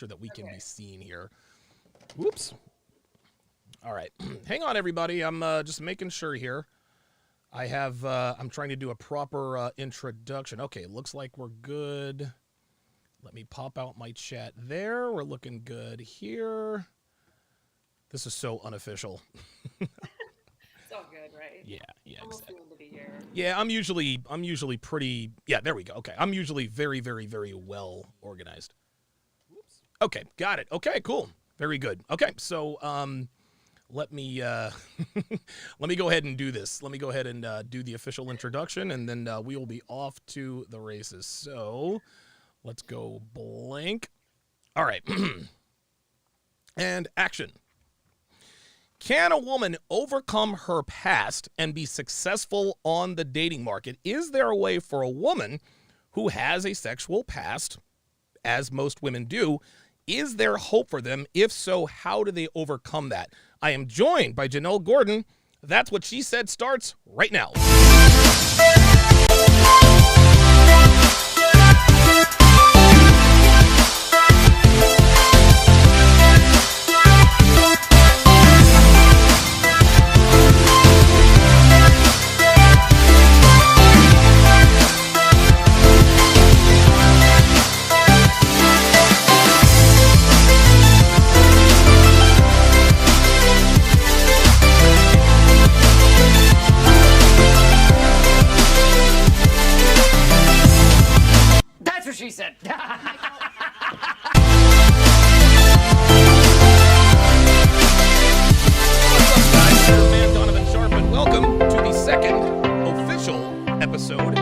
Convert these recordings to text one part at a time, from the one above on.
sure that we can be Okay. seen here. Whoops. All right. Hang on, everybody. I'm just making sure here. I'm trying to do a proper introduction. Okay, looks like we're good. Let me pop out my chat there. We're looking good here. This is so unofficial. It's all good, right? Yeah, yeah, Almost the exactly. end of the year. Yeah, I'm usually pretty. Yeah, there we go. Okay, I'm usually very, very, very well organized. Okay, got it. Okay, cool. Very good. Okay, so let me let me go ahead and do this. Let me go ahead and do the official introduction, and then we will be off to the races. So let's go blank. All right, and action. Can a woman overcome her past and be successful on the dating market? Is there a way for a woman who has a sexual past, as most women do? Is there hope for them? If so, how do they overcome that? I am joined by Janelle Gordon. That's What She Said starts right now. That's what she said. What's up, guys? Your man Donovan Sharpe, and welcome to the second official episode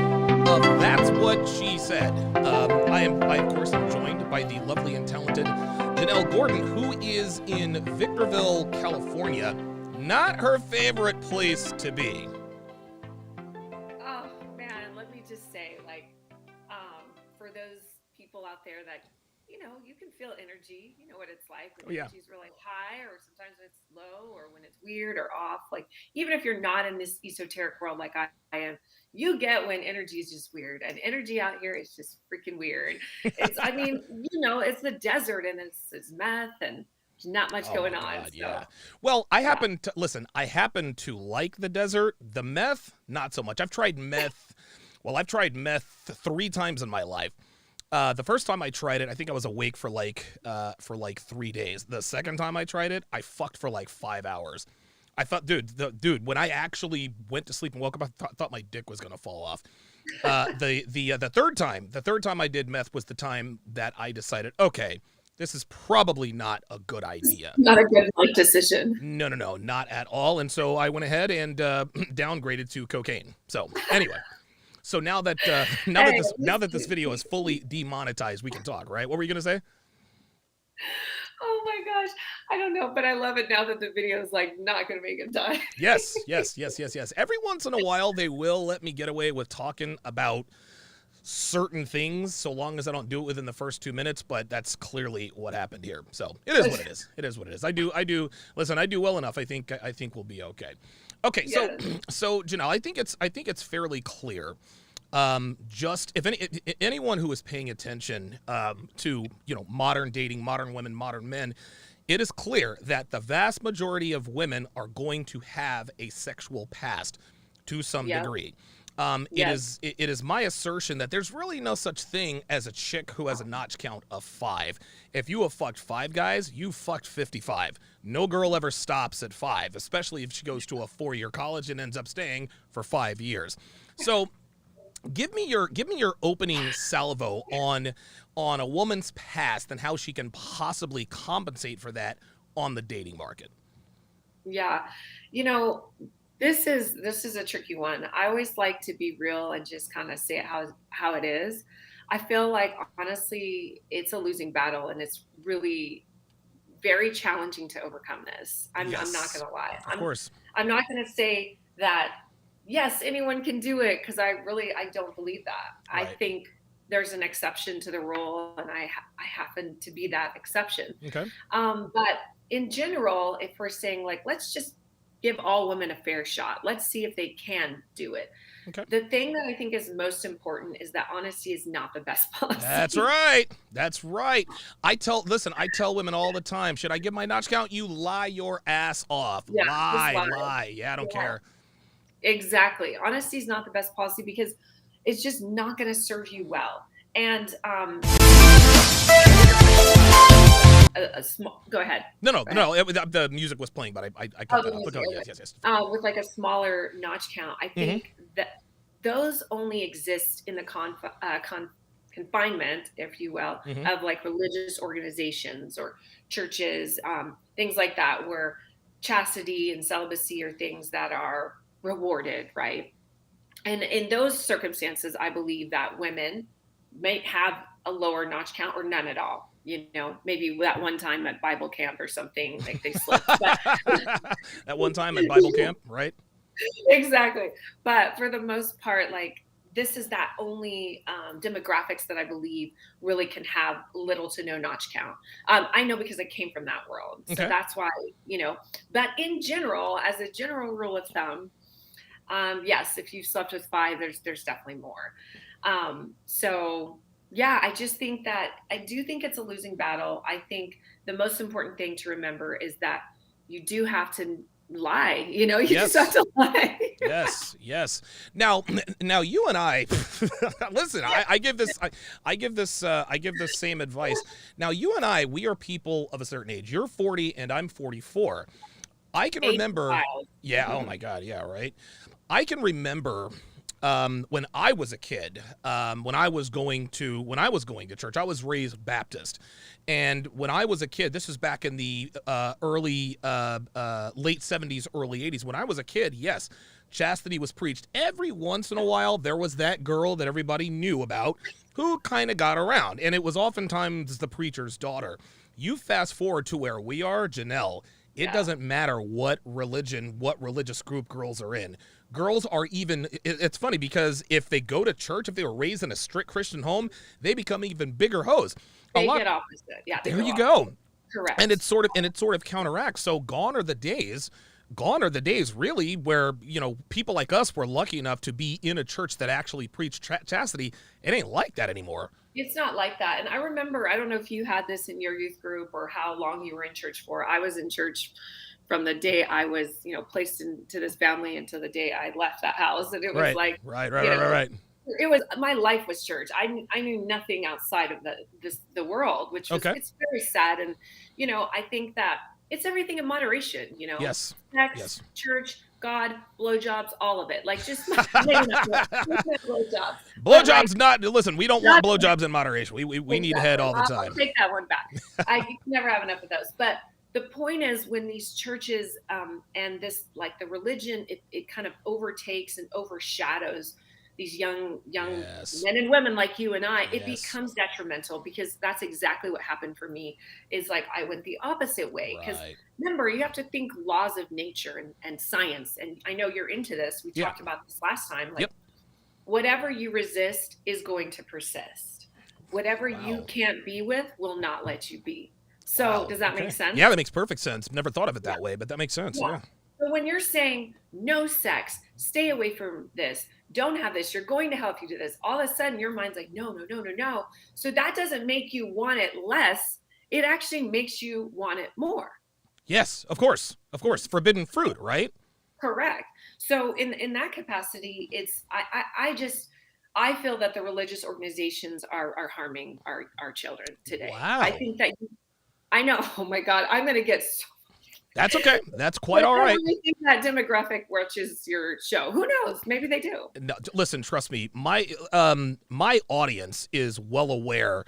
of That's What She Said. I of course, am joined by the lovely and talented Janelle Gordon, who is in Victorville, California. Not her favorite place to be. Oh man, let me just say, for those people out there that, you can feel energy. You know what it's like Oh, when yeah. energy's really high, or sometimes when it's low, or when it's weird or off. Like, even if you're not in this esoteric world like I am, you get when energy is just weird. And energy out here is just freaking weird. I mean, it's the desert, and it's meth, and there's not much Oh going my on. God, So yeah. Well, I yeah. happen to listen. I happen to like the desert. The meth, not so much. I've tried meth. Well, I've tried meth 3 times in my life. The first time I tried it, I think I was awake for like 3 days. The second time I tried it, I fucked for like 5 hours. I thought, dude, when I actually went to sleep and woke up, I thought my dick was gonna fall off. The third time I did meth was the time that I decided, okay, this is probably not a good idea. Not a good like decision. No, no, no, not at all. And so I went ahead and downgraded to cocaine. So anyway, so now that now that Hey, this video is fully demonetized, we can talk, right? What were you gonna say? oh my gosh. I don't know, but I love it now that the video is like not gonna make him die. Yes, yes, yes, yes, yes. Every once in a while, they will let me get away with talking about certain things, so long as I don't do it within the first 2 minutes. But that's clearly what happened here. So it is what it is. It is what it is. I do. Listen, I do well enough. I think we'll be okay. Okay, so Yes. so Janelle, I think it's fairly clear. Just if anyone who is paying attention to modern dating, modern women, modern men, it is clear that the vast majority of women are going to have a sexual past to some Yeah. degree. It Yes. is it is my assertion that there's really no such thing as a chick who has a notch count of 5. If you have fucked 5 guys, you fucked 55. No girl ever stops at 5, especially if she goes to a 4-year college and ends up staying for 5 years. So give me your opening salvo on a woman's past and how she can possibly compensate for that on the dating market. Yeah. You know, this is a tricky one. I always like to be real and just kind of say it how it is. I feel like honestly, it's a losing battle, and it's really very challenging to overcome this. I'm not Yes, gonna lie. of course. I'm not gonna say that yes, anyone can do it, because I don't believe that. I Right. think there's an exception to the rule, and I happen to be that exception. Okay. But in general, if we're saying like, let's just give all women a fair shot. Let's see if they can do it. Okay. The thing that I think is most important is that honesty is not the best That's policy. right. That's right. I tell women all the time, should I give my notch count? You lie your ass off. Yeah, just Lie, lie. lie. Yeah, I don't Yeah, care. exactly. Honesty is not the best policy because it's just not going to serve you well. And a small. Go ahead. No, no, Go ahead. no. The music was playing, but I cut Oh, that the off. But music. go, yes, Okay. yes, yes. With like a smaller notch count, I Mm-hmm. think that those only exist in the confinement, if you will, Mm-hmm. of like religious organizations or churches, things like that, where chastity and celibacy are things that are rewarded, right? And in those circumstances, I believe that women may have a lower notch count or none at all. You know, maybe that one time at Bible camp or something, like they slipped. But That one time at Bible camp, right? exactly. But for the most part, like this is that only demographics that I believe really can have little to no notch count. I know because I came from that world. So Okay. that's why, but in general, as a general rule of thumb, yes, if you've slept with five, there's definitely more. So yeah, I do think it's a losing battle. I think the most important thing to remember is that you do have to lie. You just have Yes. to lie. Yes, yes. Now, now you and I, listen. Yeah. I give this same advice. Now, you and I, we are people of a certain age. You're 40 and I'm 44. I can Age remember. child. Yeah. Oh my God. Yeah. Right. I can remember when I was a kid, when I was going to church. I was raised Baptist, and when I was a kid, this is back in the late 70s, early 80s. When I was a kid, yes, chastity was preached. Every once in a while, there was that girl that everybody knew about who kind of got around, and it was oftentimes the preacher's daughter. You fast forward to where we are, Janelle. It Yeah. doesn't matter what religion, what religious group girls are in. Girls are even, it's funny because if they go to church, if they were raised in a strict Christian home, they become even bigger hoes. A They lot, get opposite. Yeah, they there go you opposite. go. And Correct. it sort of counteracts. So gone are the days really where, people like us were lucky enough to be in a church that actually preached chastity. It ain't like that anymore. It's not like that. And I remember, I don't know if you had this in your youth group or how long you were in church for. I was in church from the day I was, placed into this family until the day I left that house. And it was Right, like, right, right, you right, right, know, right. it was my life was church. I knew nothing outside of the world, which was Okay. it's very sad. And I think that it's everything in moderation. Yes, Sex, yes. church, God, blowjobs, all of it. Like just blowjobs. But like Blowjobs not, listen, we don't want not blowjobs in moderation. We need head exactly. all the I'll time. take that one back. I can never have enough of those. But the point is, when these churches and this, like the religion, it kind of overtakes and overshadows these young Yes. men and women like you and I. It Yes. becomes detrimental because that's exactly what happened for me. Is like I went the opposite way because Right. remember you have to think laws of nature and science. And I know you're into this. We Yeah. talked about this last time. Like Yep. whatever you resist is going to persist. Whatever you Wow. can't be with will not let you be. So Wow. does that make Okay. sense? Yeah, that makes perfect sense. Never thought of it Yeah. that way, but that makes sense. Yeah. Yeah. So when you're saying no sex, stay away from this, don't have this, you're going to hell if you do this, all of a sudden your mind's like, no, no, no, no, no. So that doesn't make you want it less. It actually makes you want it more. Yes, of course. Of course. Forbidden fruit, right? Correct. So in that capacity, it's I feel that the religious organizations are harming our children today. I Wow. think that I know. Oh my God, I'm going to get so. That's okay. That's quite Like, all I right. really think that demographic watches your show. Who knows? Maybe they do. No, listen, trust me. My audience is well aware.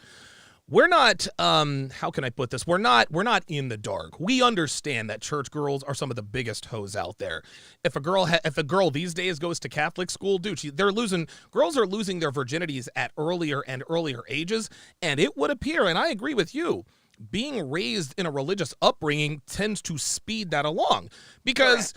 We're not how can I put this? We're not in the dark. We understand that church girls are some of the biggest hoes out there. If a girl these days goes to Catholic school, dude, girls are losing their virginities at earlier and earlier ages, and it would appear, and I agree with you, being raised in a religious upbringing tends to speed that along. Because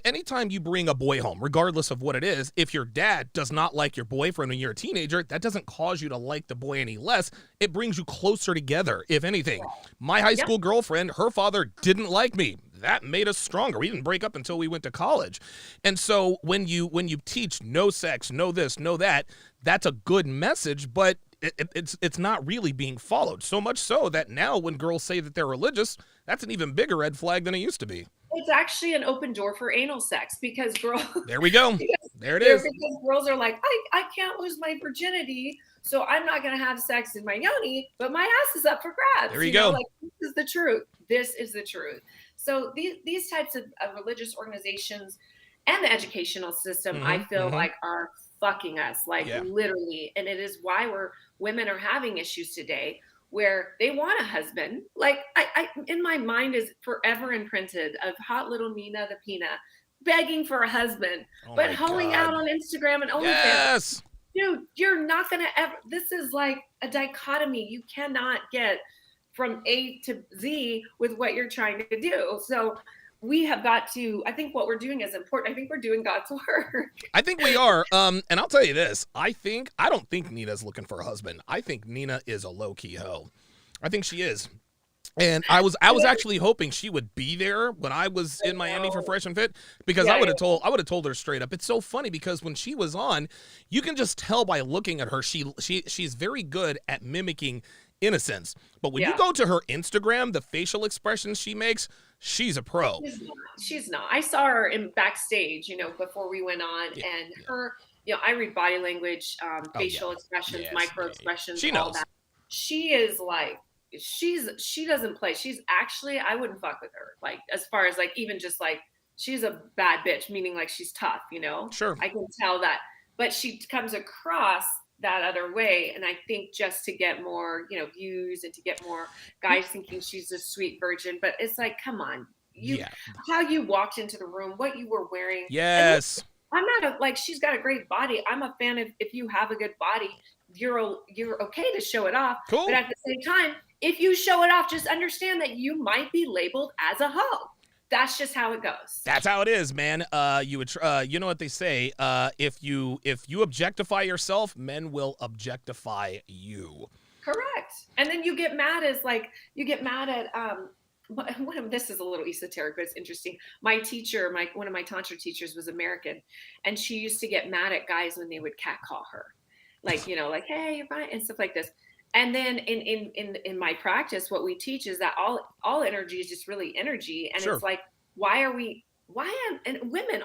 anytime you bring a boy home, regardless of what it is, if your dad does not like your boyfriend when you're a teenager, that doesn't cause you to like the boy any less. It brings you closer together, if anything. My high Yep. school girlfriend, her father didn't like me. that made us stronger. We didn't break up until we went to college. And so when you teach no sex, no this, no that, that's a good message, but it's not really being followed. So much so that now when girls say that they're religious, that's an even bigger red flag than it used to be. It's actually an open door for anal sex because girls There we go. There it is. because girls are like, I can't lose my virginity, so I'm not gonna have sex in my yoni, but my ass is up for grabs. There you go. Like, this is the truth. This is the truth. So these types of religious organizations and the educational system, I feel like are fucking us, like literally. And it is why women are having issues today where they want a husband. Like I in my mind is forever imprinted of hot little Nina the Pina begging for a husband, but hoeing out on Instagram and OnlyFans. Yes. Dude, you're not gonna ever. This is like a dichotomy. You cannot get from A to Z with what you're trying to do. So we have got to, I think what we're doing is important. I think we're doing God's work. I think we are. And I'll tell you this. I don't think Nina's looking for a husband. I think Nina is a low-key hoe. I think she is. And I was actually hoping she would be there when I was in Miami for Fresh and Fit, because I would have told her straight up. It's so funny because when she was on, you can just tell by looking at her, she's very good at mimicking innocence. But when you go to her Instagram, the facial expressions she makes, she's a pro. She's not. I saw her in backstage, before we went on, and her, I read body language, facial expressions, micro expressions, she knows. All that. She is like, she doesn't play. She's actually, I wouldn't fuck with her. Like, as far as like, even just like, she's a bad bitch, meaning like she's tough, Sure. I can tell that, but she comes across that other way. And I think just to get more, views and to get more guys thinking she's a sweet virgin, but it's like, come on, how you walked into the room, what you were wearing. Yes. I'm not like, she's got a great body. I'm a fan of, if you have a good body, you're okay to show it off. Cool. But at the same time, if you show it off, just understand that you might be labeled as a hoe. That's just how it goes. That's how it is, man. You know what they say? If you objectify yourself, men will objectify you. Correct. And then you get mad at this is a little esoteric, but it's interesting. My teacher, one of my tantra teachers was American, and she used to get mad at guys when they would catcall her, like like, hey, you're fine, and stuff like this. And then in my practice, what we teach is that all energy is just really energy. And It's like,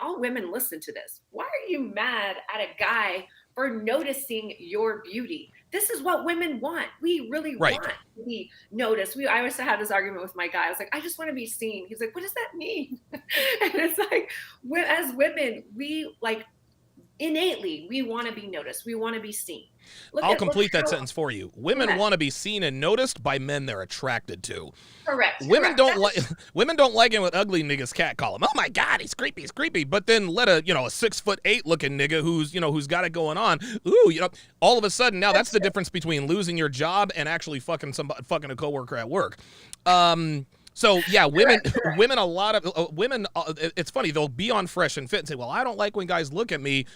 all women listen to this. Why are you mad at a guy for noticing your beauty? This is what women want. We really want to be noticed. I always have this argument with my guy. I was like, I just want to be seen. He's like, what does that mean? And it's like, as women, we like, innately, we want to be noticed. We want to be seen. I'll complete that sentence for you. Women want to be seen and noticed by men they're attracted to. Correct. Women don't like it when ugly niggas catcall him. Oh my God, he's creepy. But then let a 6'8" looking nigga who's got it going on. Ooh, all of a sudden now that's the difference between losing your job and actually fucking a coworker at work. So yeah, women, a lot of women. It's funny, they'll be on Fresh and Fit and say, "Well, I don't like when guys look at me."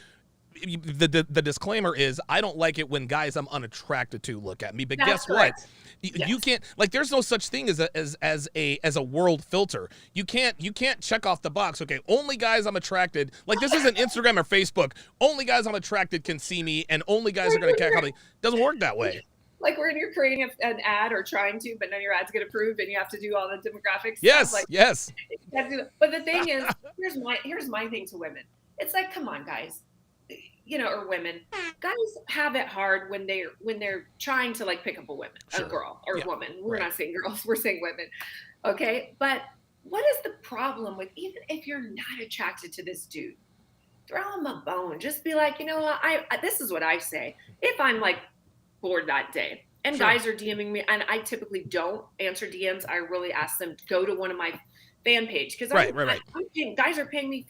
The disclaimer is, I don't like it when guys I'm unattracted to look at me. But guess what? You can't, like, there's no such thing as a world filter. You can't check off the box. Okay, only guys I'm attracted. Like, this isn't Instagram or Facebook. Only guys I'm attracted can see me, and only guys are gonna catcall me. Doesn't work that way. Like when you're creating an ad or trying to, but none of your ads get approved, and you have to do all the demographics. Yes, stuff. Like, yes. But the thing is, here's my thing to women. It's like, come on, guys. Or women, guys have it hard when they're trying to like pick up a girl or a woman. We're not saying girls, we're saying women. Okay. But what is the problem with, even if you're not attracted to this dude, throw him a bone. Just be like, this is what I say. If I'm like bored that day and guys are DMing me, and I typically don't answer DMs, I really ask them to go to one of my fan page. Cause guys are paying me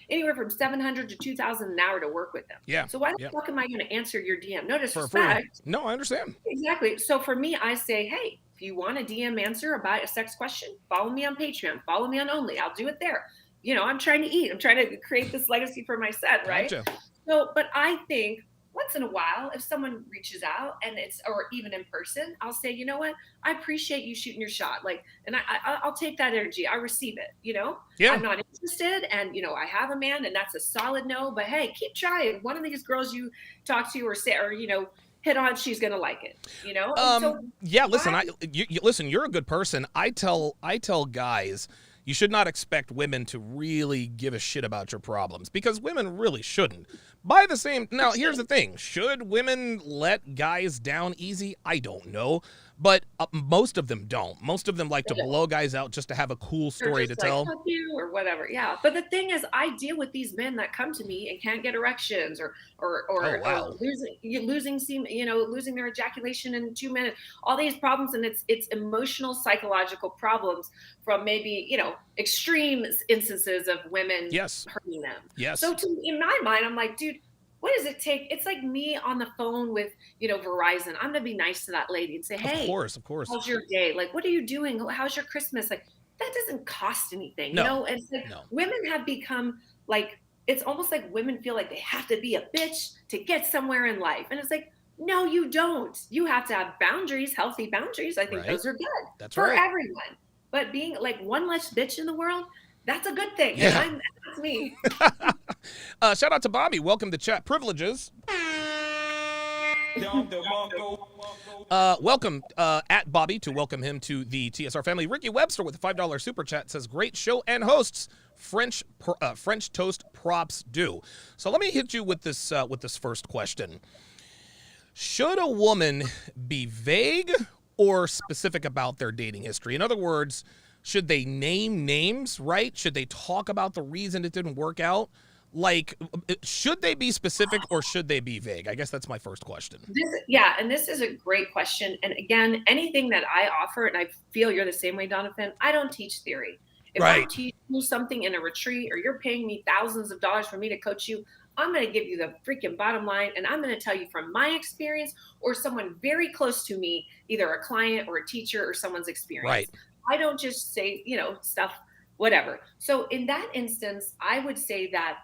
anywhere from $700 to $2,000 an hour to work with them. Yeah. So why the fuck am I going to answer your DM? No disrespect. No, I understand. Exactly. So for me, I say, hey, if you want a DM answer about a sex question, follow me on Patreon, follow me on Only. I'll do it there. I'm trying to eat. I'm trying to create this legacy for my set, right? Gotcha. So, but I think once in a while, if someone reaches out and or even in person, I'll say, you know what? I appreciate you shooting your shot. Like, and I'll take that energy. I receive it, Yeah. I'm not interested. And, I have a man and that's a solid no, but hey, keep trying. One of these girls you talk to or say, or, hit on, she's going to like it, And so Yeah, listen, why? listen, you're a good person. I tell guys you should not expect women to really give a shit about your problems because women really shouldn't. Now here's the thing. Should women let guys down easy? I don't know. But most of them don't. Most of them like to blow guys out just to have a cool They're story to just like, tell. fuck you or whatever. Yeah. But the thing is, I deal with these men that come to me and can't get erections Oh or wow. losing semen, losing their ejaculation in 2 minutes, all these problems. And it's emotional, psychological problems from maybe, extreme instances of women Yes. hurting them. Yes. So in my mind, I'm like, dude, what does it take? It's like me on the phone with, Verizon. I'm gonna be nice to that lady and say, Of hey, course, of course. how's your day? Like, what are you doing? How's your Christmas? Like, that doesn't cost anything, No. And it's like No. women have become like, it's almost like women feel like they have to be a bitch to get somewhere in life. And it's like, no, you don't. You have to have boundaries, healthy boundaries. I think Right? those are good That's for right. everyone. But being like one less bitch in the world, that's a good thing. And Yeah. that's me. Shout out to Bobby. Welcome to Chat Privileges. Welcome at Bobby to welcome him to the TSR family. Ricky Webster with a $5 super chat says, "Great show and hosts. French toast props do." So let me hit you with this first question. Should a woman be vague or specific about their dating history? In other words, should they name names, right? Should they talk about the reason it didn't work out? Like, should they be specific or should they be vague? I guess that's my first question. And this is a great question. And again, anything that I offer, and I feel you're the same way, Donovan, I don't teach theory. If I'm Right. teaching you something in a retreat or you're paying me thousands of dollars for me to coach you, I'm going to give you the freaking bottom line. And I'm going to tell you from my experience or someone very close to me, either a client or a teacher or someone's experience. Right. I don't just say, stuff, whatever. So in that instance, I would say that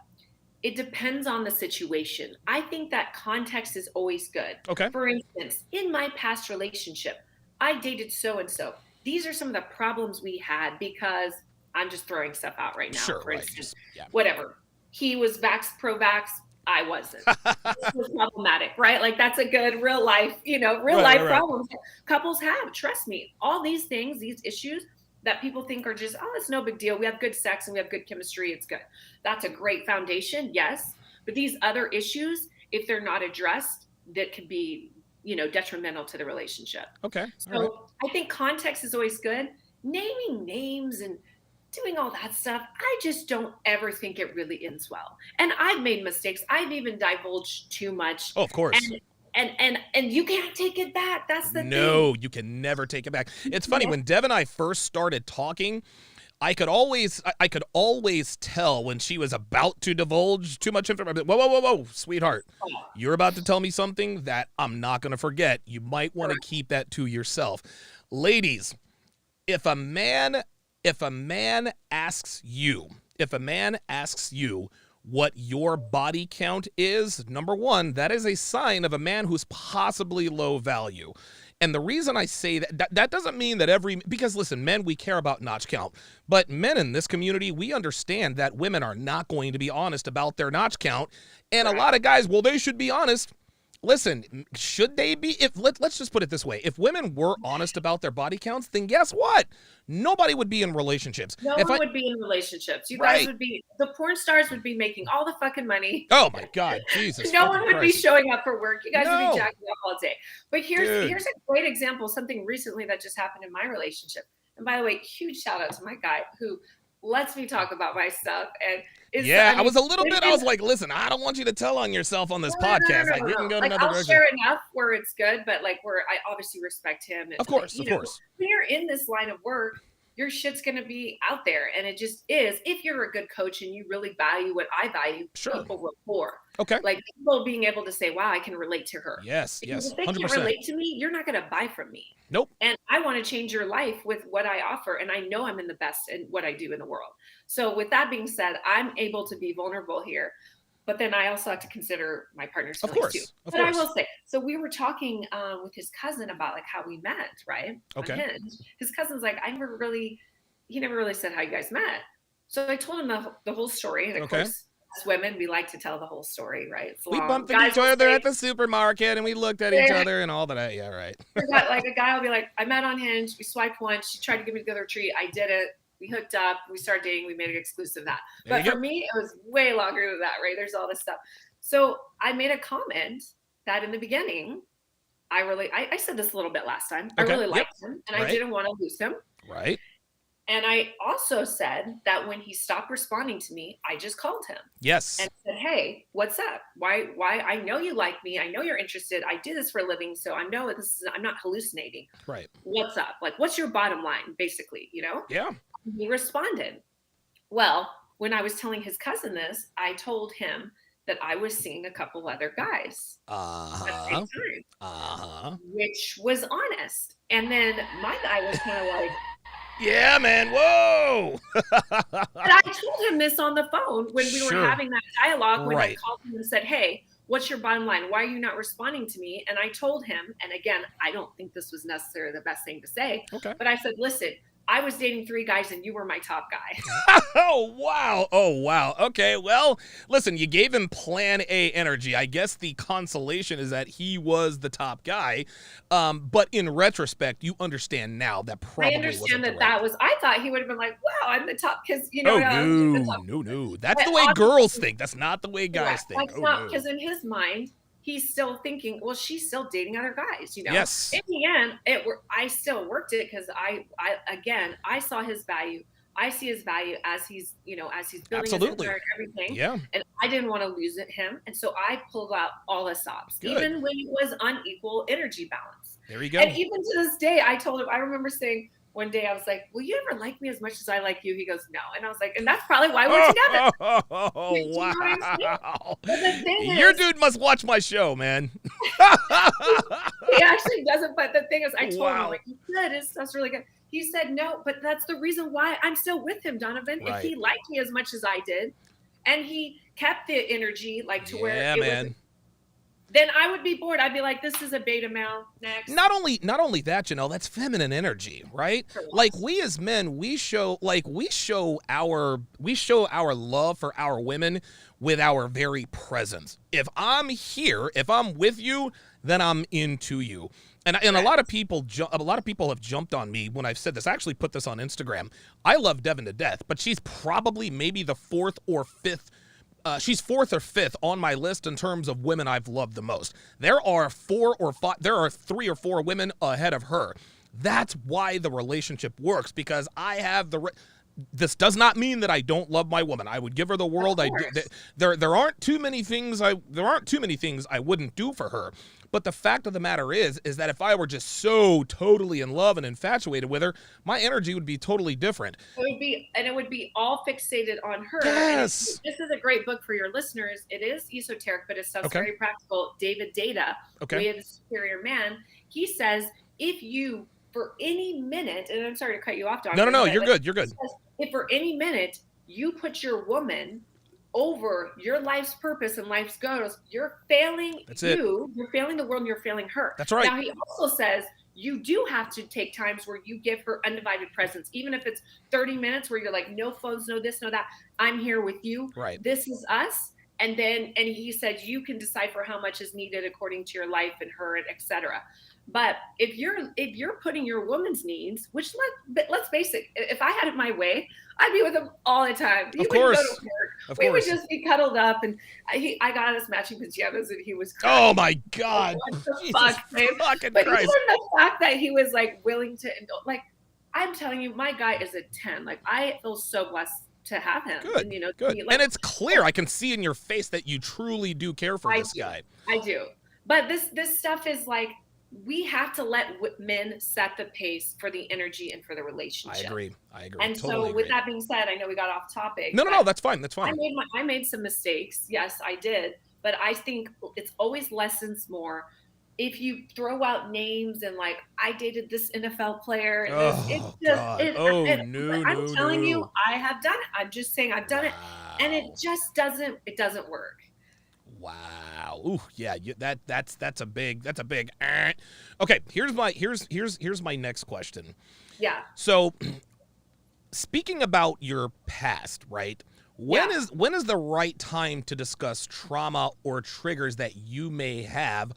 it depends on the situation. I think that context is always good. Okay. For instance, in my past relationship, I dated so and so. These are some of the problems we had because I'm just throwing stuff out right now. Sure. For Right. instance, Yeah. whatever. He was pro vax. I wasn't. This was problematic, right? Like that's a good real life, Right. problems couples have. Trust me. All these things, these issues that people think are just, oh, it's no big deal. We have good sex and we have good chemistry. It's good. That's a great foundation. Yes. But these other issues, if they're not addressed, that could be, detrimental to the relationship. Okay. So All right. I think context is always good. Naming names and doing all that stuff, I just don't ever think it really ends well. And I've made mistakes. I've even divulged too much. Oh, of course. And you can't take it back. That's the thing. No, you can never take it back. It's funny, when Dev and I first started talking, I could always tell when she was about to divulge too much information. Whoa, sweetheart. You're about to tell me something that I'm not going to forget. You might want to keep that to yourself. Ladies, if a man asks you what your body count is, number one, that is a sign of a man who's possibly low value. And the reason I say that doesn't mean that because listen, men, we care about notch count, but men in this community, we understand that women are not going to be honest about their notch count. And a lot of guys, well, they should be honest. Listen, should they be? Let's just put it this way. If women were honest about their body counts, then guess what? Nobody would be in relationships. No one would be in relationships. You guys would be, the porn stars would be making all the fucking money. Oh my God, Jesus. No one would be showing up for work. You guys would be jacking up all day. But here's a great example, something recently that just happened in my relationship. And by the way, huge shout out to my guy who lets me talk about my stuff. And I was a little bit, I was like, listen, I don't want you to tell on yourself on this podcast. No, I didn't go to like, another I'll direction. share enough where it's good, but like where I obviously respect him. And, of course. when you're in this line of work, your shit's going to be out there. And it just is. If you're a good coach and you really value what I value, people rapport. Okay. Like people being able to say, wow, I can relate to her. Yes. Because if they 100%. can't relate to me, you're not going to buy from me. Nope. And I want to change your life with what I offer. And I know I'm in the best in what I do in the world. So with that being said, I'm able to be vulnerable here. but then I also have to consider my partner's Of feelings too. course. Of But I course. will say, so we were talking with his cousin about like how we met, right? On Okay. Hinge. His cousin's like, he never really said how you guys met. So I told him the whole story. And of Okay. course, as women, we like to tell the whole story, right? It's We long. bumped into Guys each will other say, at the supermarket and we looked at each yeah, other and all that. Yeah, right. forgot, like a guy will be like, I met on Hinge, we swiped once, she tried to give me the other treat, I did it, we hooked up, we started dating, we made it exclusive that. There But you for go. me, it was way longer than that, right? There's all this stuff. So I made a comment that in the beginning, I said this a little bit last time. I Okay. really Yep. liked him and I Right. didn't want to lose him. Right. And I also said that when he stopped responding to me, I just called him Yes. and said, "Hey, what's up? Why? I know you like me. I know you're interested. I do this for a living, so I know I'm not hallucinating. Right. What's up? Like, what's your bottom line, basically, you know?" Yeah. He responded. Well, when I was telling his cousin this, I told him that I was seeing a couple other guys at the same Uh-huh. time, Uh-huh. which was honest. And then my guy was kind of like, Yeah, man. Whoa. and I told him this on the phone when we were Sure. having that dialogue, when I Right. called him and said, "Hey, what's your bottom line? Why are you not responding to me?" And I told him, and again, I don't think this was necessarily the best thing to say, Okay. but I said, "Listen, I was dating 3 guys and you were my top guy." Oh, wow. Oh, wow. Okay. Well, listen, you gave him plan A energy. I guess the consolation is that he was the top guy. But in retrospect, you understand now that I probably wasn't understand the that right. that was, I thought he would have been like, "Wow, I'm the top," because, Oh, I was the no. top. No, no. That's But the way girls obviously, think. That's not the way guys correct. Like, think. it's Oh, not no. because in his mind, he's still thinking, well, she's still dating other guys, you know? In Yes. the end, I still worked it because again, I saw his value. I see his value as as he's building his empire Absolutely. and everything. Yeah. And I didn't want to lose him. And so I pulled out all the stops, Good. even when it was unequal energy balance. There you And go. even to this day, I told him, I remember saying one day, I was like, "Will you ever like me as much as I like you?" He goes, "No." And I was like, "And that's probably why we're together." Oh, Do you know what I'm saying? wow. But the thing Your is, dude must watch my show, man. he actually doesn't. But the thing is, I told him, I'm Wow. like, "You good? His stuff's really good." He said, "No, but that's the reason why I'm still with him, Donovan. If Right. he liked me as much as I did, and he kept the energy like to where Yeah, it was, man. then I would be bored. I'd be like, this is a beta male. Next." Not only that, that's feminine energy, right? Like Correct. we as men, we show our love for our women with our very presence. If I'm here, if I'm with you, then I'm into you. And a lot of Correct. people have jumped on me when I've said this. I actually put this on Instagram. I love Devin to death, but she's probably maybe the fourth or fifth. She's fourth or fifth on my list in terms of women I've loved the most. There are 4 or 5. There are 3 or 4 women ahead of her. That's why the relationship works, because I have this does not mean that I don't love my woman. I would give her the Of world. I do. course. There aren't too many things I wouldn't do for her. But the fact of the matter is that if I were just so totally in love and infatuated with her, my energy would be totally different. It would be all fixated on her. And Yes. this is a great book for your listeners. It is esoteric, but it stuff's Okay. very practical. David Data, Okay. Way of the Superior Man, he says, if you, for any minute, and I'm sorry to cut you off, No, no, Donovan, no. but You're good. You're he good. says, if for any minute you put your woman over your life's purpose and life's goals, you're failing That's it. you're failing the world, and you're failing her. That's right. Now, he also says you do have to take times where you give her undivided presence, even if it's 30 minutes where you're like, no phones, no this, no that. I'm here with you. Right. This is us. And he said you can decipher how much is needed according to your life and her, and etc. But if you're putting your woman's needs, which let's face it, if I had it my way, I'd be with him all the time. He Of wouldn't go course. to work. Of We would course. just be cuddled up, and I got us matching pajamas, and he was crying. Oh my God. What the Jesus fuck, babe? fucking But even Christ. the fact that he was like willing to, like, I'm telling you, my guy is a 10. Like, I feel so blessed to have him. Good. And to Good. be, And like, it's clear. I can see in your face that you truly do care for I this do. guy. I do. But this stuff is like, we have to let men set the pace for the energy and for the I relationship. agree. I agree. And Totally so, with agree. that being said, I know we got off topic. No, no, but no. That's fine. That's fine. I made some mistakes. Yes, I did. But I think it's always lessons more. If you throw out names and like, I dated this NFL player, and Oh God. Oh no, I'm no, telling you, no. I have done it. I'm just saying I've done it, and Wow. it doesn't work. Wow. Ooh, yeah. That's a big. That's a big. Okay. Here's my next question. Yeah. So, speaking about your past, right? Yeah. When is the right time to discuss trauma or triggers that you may have?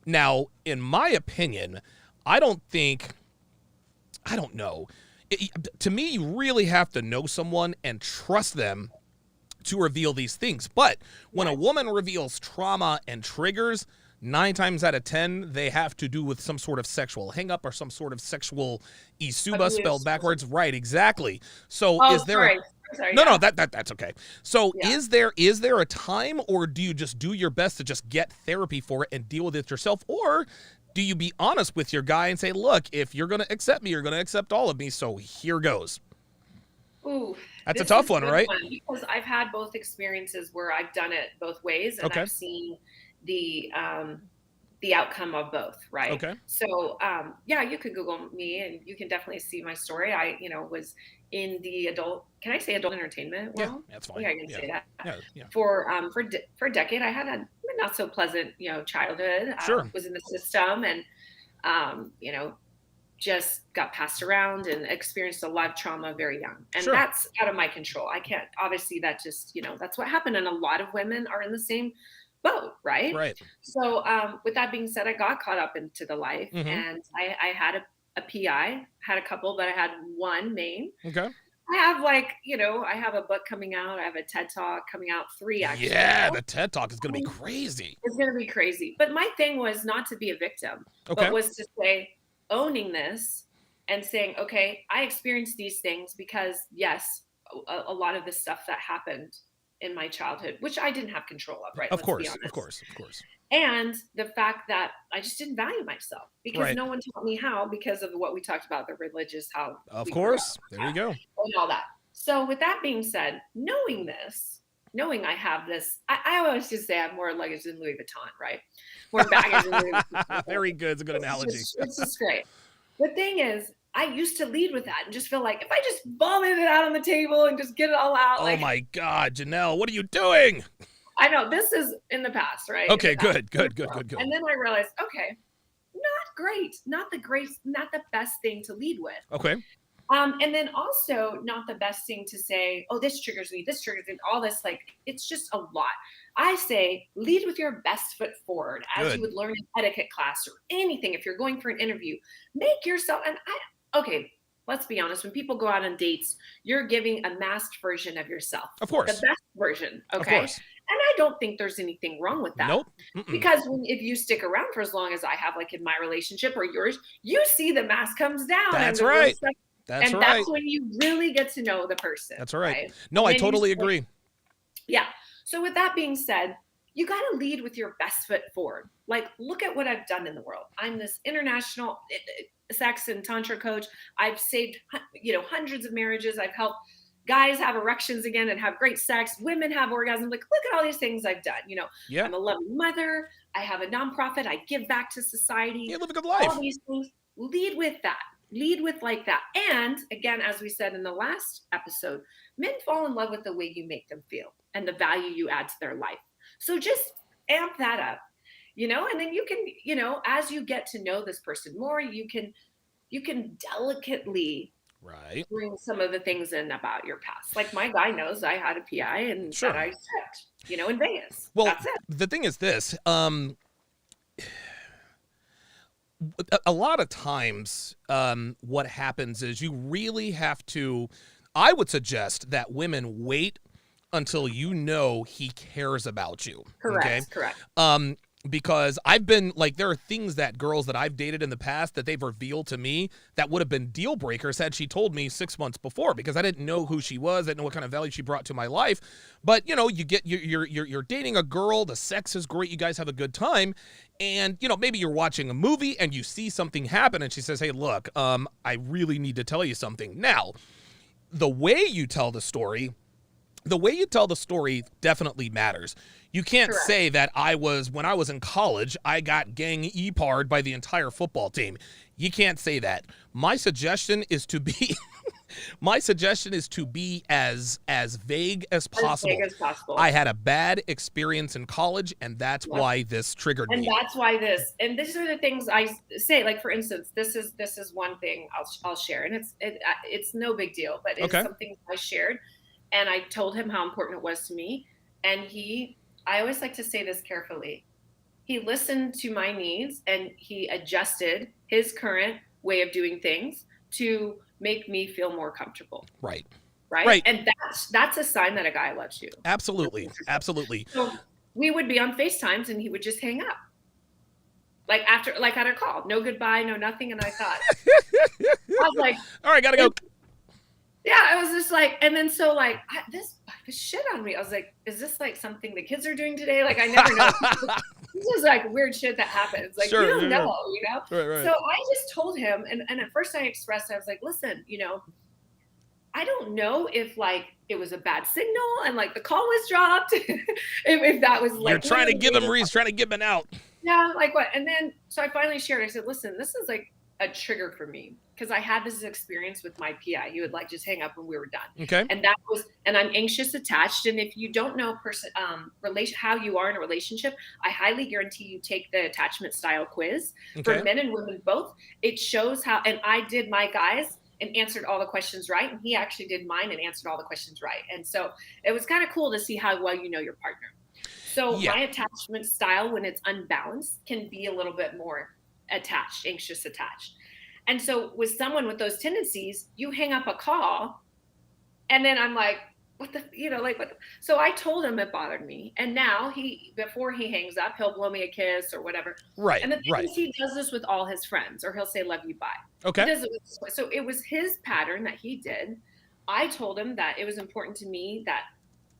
Now, in my opinion, I don't think. I don't know. To me, you really have to know someone and trust them to reveal these things. But when a woman reveals trauma and triggers, 9 times out of 10, they have to do with some sort of sexual hangup or some sort of sexual isuba spelled Abuse. backwards. Right, exactly. So Oh, is there a sorry. Sorry. no, Yeah. no, that's okay. So Yeah. is there a time, or do you just do your best to just get therapy for it and deal with it yourself, or do you be honest with your guy and say, look, if you're gonna accept me, you're gonna accept all of me. So here goes. Ooh, That's a this tough is a one, good right? one because I've had both experiences where I've done it both ways and Okay. I've seen the the outcome of both, right? Okay. So yeah, you could Google me and you can definitely see my story. I, was in the adult, can I say adult entertainment Yeah, world? that's Yeah, fine. I can Yeah. say that. Yeah. Yeah. For a decade, I had a not so pleasant, childhood. Sure. Was in the system and just got passed around and experienced a lot of trauma very young. And Sure. that's out of my control. I can't, obviously, that just, that's what happened. And a lot of women are in the same boat, right? Right. So, with that being said, I got caught up into the life Mm-hmm. and I had a PI, had a couple, but I had one main. Okay. I have I have a book coming out. I have a TED talk coming out, 3 actually Yeah, now. the TED Talk is gonna be crazy. It's going to be crazy. But my thing was not to be a victim, but Okay. was to say, owning this and saying, okay, I experienced these things because, yes, a lot of the stuff that happened in my childhood, which I didn't have control of, right? Of Let's be course. Of honest. course. Of course. And the fact that I just didn't value myself because Right. no one taught me how because of what we talked about, the religious, how Of we grew up course. There you go. and all that. So with that being said, knowing this, knowing I have this, I always just say I have more luggage than Louis Vuitton, right? More baggage than Louis Vuitton. Very good. It's a good It's analogy. it's just great. The thing is, I used to lead with that and just feel like if I just vomit it out on the table and just get it all out, Oh my God, Janelle, what are you doing? I know this is in the past, right? Okay, good. Good. And then I realized, okay, not great, not the best thing to lead with. Okay. And then also not the best thing to say, oh, this triggers me, all this, like, it's just a lot. I say lead with your best foot forward as Good. you would learn in etiquette class or anything. If you're going for an interview, make yourself, okay, let's be honest. When people go out on dates, you're giving a masked version of yourself. Of course. The best version, Of okay? course. And I don't think there's anything wrong with that. Nope. Because if you stick around for as long as I have, like in my relationship or yours, you see the mask comes down. That's and right. That's right. that's when you really get to know the person. That's right. No, I And then totally agree. Yeah. So with that being said, you got to lead with your best foot forward. Like, look at what I've done in the world. I'm this international sex and tantra coach. I've saved, hundreds of marriages. I've helped guys have erections again and have great sex. Women have orgasms. Like, look at all these things I've done. Yeah. I'm a loving mother. I have a nonprofit. I give back to society. You live a good life. All these things. Lead with that. Lead with like that. And again, as we said in the last episode, men fall in love with the way you make them feel and the value you add to their life. So just amp that up, and then you can, as you get to know this person more, you can delicately bring some of the things in about your past. Like my guy knows I had a PI and Sure. that I stripped, in Vegas. Well, that's it. The thing is this, a lot of times what happens is you really have to, I would suggest that women wait until he cares about you. Correct. Okay? Correct. Because I've been like, there are things that girls that I've dated in the past that they've revealed to me that would have been deal breakers had she told me 6 months before, because I didn't know who she was, I didn't know what kind of value she brought to my life. But you're dating a girl, the sex is great, you guys have a good time, and maybe you're watching a movie and you see something happen, and she says, "Hey, look, I really need to tell you something." Now, the way you tell the story definitely matters. You can't Correct. say that when I was in college, I got gang e-parred by the entire football team. You can't say that. My suggestion is to be My suggestion is to be as vague as As big possible. as possible. I had a bad experience in college, and that's Yep. why this triggered And me. that's why and these are the things I say. Like for instance, this is one thing I'll share, and it's no big deal, but it's Okay. something I shared, and I told him how important it was to me, and I always like to say this carefully. He listened to my needs and he adjusted his current way of doing things to make me feel more comfortable. Right. Right. Right. And that's a sign that a guy loves you. Absolutely. Absolutely. So we would be on FaceTimes and he would just hang up. Like after, like on a call, no goodbye, no nothing. And I thought, I was like, all right, gotta go. yeah, I was just like, and then so like this shit on me. I was like, is this like something the kids are doing today? Like I never know. This is like weird shit that happens. Like Sure, you don't sure, know, Right. So I just told him, and at first I expressed, I was like, listen, I don't know if like it was a bad signal and like the call was dropped. if that was like You're trying to give him Reese, trying to give him out. yeah, like what? And then so I finally shared. I said, listen, this is like a trigger for me because I had this experience with my PI. He would like just hang up when we were done. Okay. And I'm anxious attached. And if you don't know how you are in a relationship, I highly guarantee you take the attachment style quiz for men and women both. It shows how, and I did my guys and answered all the questions right. And he actually did mine and answered all the questions right. And so it was kind of cool to see how well you know your partner. So my attachment style, when it's unbalanced, can be a little bit more attached, anxious attached. And so with someone with those tendencies, you hang up a call and then I'm like, what the, what? So I told him it bothered me. And now before he hangs up, he'll blow me a kiss or whatever. Right. And the thing is, he does this with all his friends, or he'll say, love you, bye. Okay. He does it so it was his pattern that he did. I told him that it was important to me that,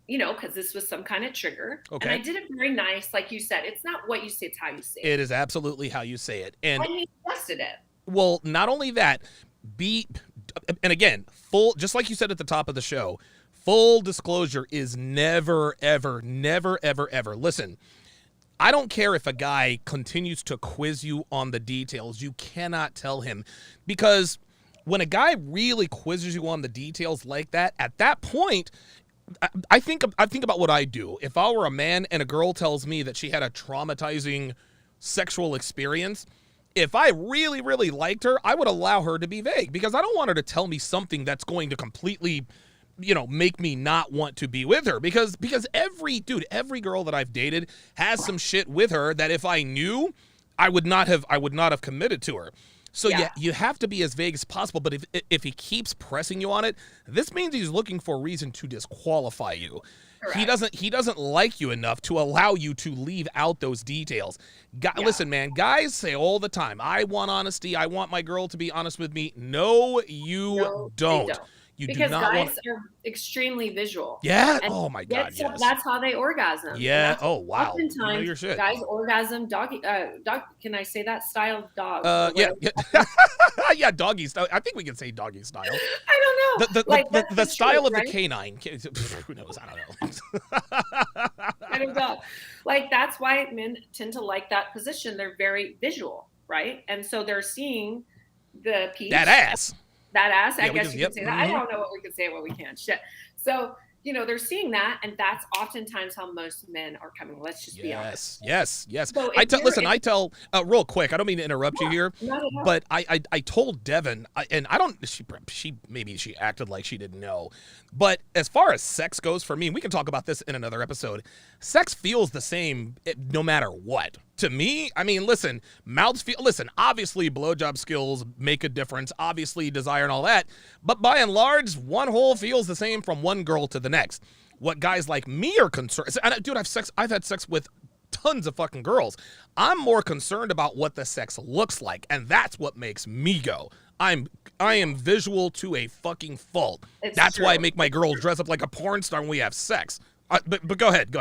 because this was some kind of trigger. Okay. And I did it very nice. Like you said, it's not what you say, it's how you say it. It is absolutely how you say it. And he adjusted it. Well, not only that, and again, just like you said at the top of the show, full disclosure is never, ever, never, ever, ever. Listen, I don't care if a guy continues to quiz you on the details. You cannot tell him, because when a guy really quizzes you on the details like that, at that point, I think about what I do. If I were a man and a girl tells me that she had a traumatizing sexual experience, if I really, really liked her, I would allow her to be vague, because I don't want her to tell me something that's going to completely, make me not want to be with her. Because every girl that I've dated has some shit with her that if I knew, I would not have committed to her. So yeah, you have to be as vague as possible. But if he keeps pressing you on it, this means he's looking for a reason to disqualify you. Correct. He doesn't like you enough to allow you to leave out those details. Listen, man, guys say all the time, I want honesty. I want my girl to be honest with me. No, you don't. You because do not guys are extremely visual. Yeah. Oh my God. Yes. That's how they orgasm. Yeah. Oh wow. Oftentimes, your shit. guys orgasm doggy. Dog. Can I say that style of dog? Yeah. Yeah. Doggy style. I think we can say doggy style. I don't know. The style of the canine. Who knows? I don't know. I don't know. Like that's why men tend to like that position. They're very visual, right? And so they're seeing the piece. That ass. I guess you can say that. I don't know what we can say and what we can't. Shit. So, they're seeing that, and that's oftentimes how most men are coming. Let's just be honest. Yes. So I tell real quick, I don't mean to interrupt you here, but I told Devin, and I don't, maybe she acted like she didn't know, but as far as sex goes for me, we can talk about this in another episode, sex feels the same no matter what. To me, I mean, listen, obviously blowjob skills make a difference, obviously desire and all that, but by and large, one hole feels the same from one girl to the next. What guys like me are concerned, and dude, I've had sex with tons of fucking girls. I'm more concerned about what the sex looks like, and that's what makes me go. I am visual to a fucking fault. That's true. Why I make my girl dress up like a porn star when we have sex. But go ahead.